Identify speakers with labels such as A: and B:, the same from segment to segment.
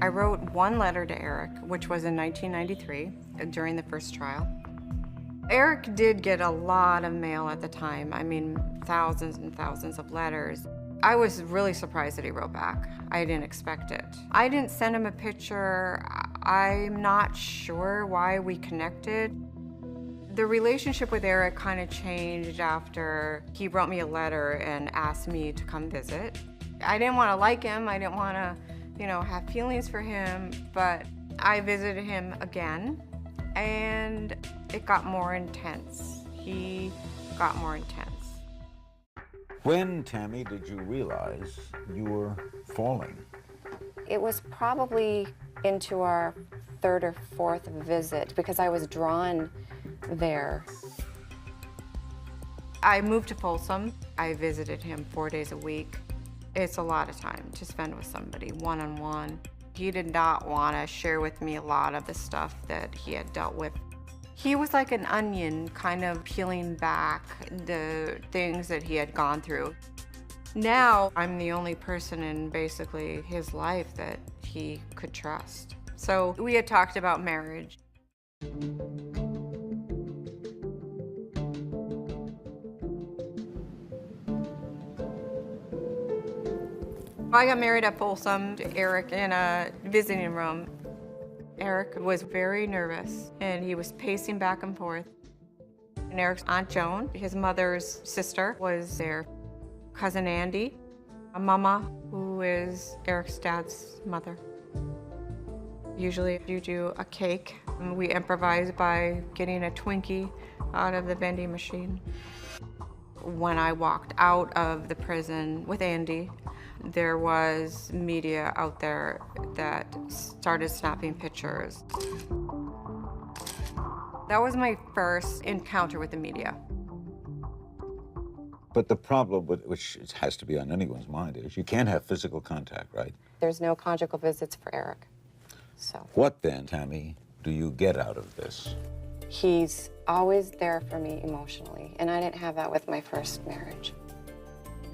A: I wrote one letter to Erik, which was in 1993, during the first trial. Erik did get a lot of mail at the time. I mean, thousands and thousands of letters. I was really surprised that he wrote back. I didn't expect it. I didn't send him a picture. I'm not sure why we connected. The relationship with Erik kind of changed after he wrote me a letter and asked me to come visit. I didn't want to like him. I didn't want to, have feelings for him, but I visited him again, and it got more intense. He got more intense.
B: When, Tammy, did you realize you were falling?
C: It was probably into our third or fourth visit because I was drawn there.
A: I moved to Folsom. I visited him 4 days a week. It's a lot of time to spend with somebody one-on-one. He did not want to share with me a lot of the stuff that he had dealt with. He was like an onion, kind of peeling back the things that he had gone through. Now, I'm the only person in basically his life that he could trust. So we had talked about marriage. I got married at Folsom to Erik in a visiting room. Erik was very nervous, and he was pacing back and forth. And Erik's Aunt Joan, his mother's sister, was there. Cousin Andy, a mama, who is Erik's dad's mother. Usually you do a cake. We improvise by getting a Twinkie out of the vending machine. When I walked out of the prison with Andy, there was media out there that started snapping pictures. That was my first encounter with the media.
B: But the problem, which has to be on anyone's mind, is you can't have physical contact, right?
C: There's no conjugal visits for Erik, so.
B: What then, Tammy, do you get out of this?
C: He's always there for me emotionally, and I didn't have that with my first marriage.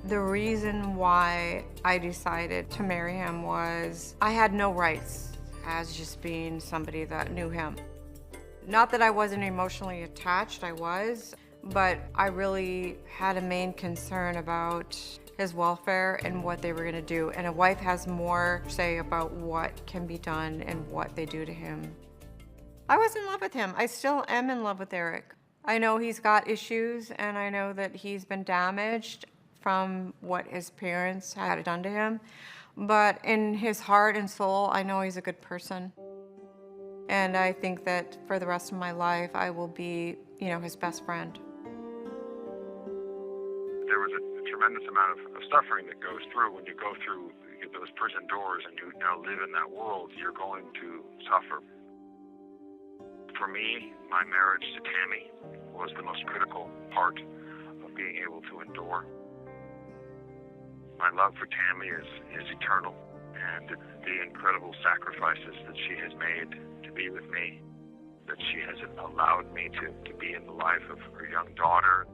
A: The reason why I decided to marry him was I had no rights as just being somebody that knew him. Not that I wasn't emotionally attached, I was, but I really had a main concern about his welfare and what they were gonna do. And a wife has more say about what can be done and what they do to him. I was in love with him. I still am in love with Erik. I know he's got issues, and I know that he's been damaged from what his parents had done to him. But in his heart and soul, I know he's a good person. And I think that for the rest of my life, I will be, his best friend.
D: There was a tremendous amount of suffering that goes through when you go through those prison doors and you now live in that world. You're going to suffer. For me, my marriage to Tammy was the most critical part of being able to endure. My love for Tammy is eternal, and the incredible sacrifices that she has made to be with me, that she has allowed me to be in the life of her young daughter.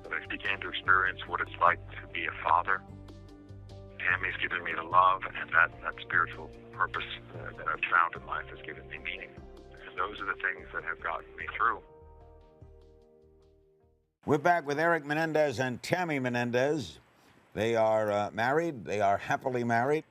D: I began to experience what it's like to be a father. Tammy's given me the love, and that spiritual purpose that I've found in life has given me meaning. And those are the things that have gotten me through.
B: We're back with Erik Menendez and Tammy Menendez. They are married. They are happily married.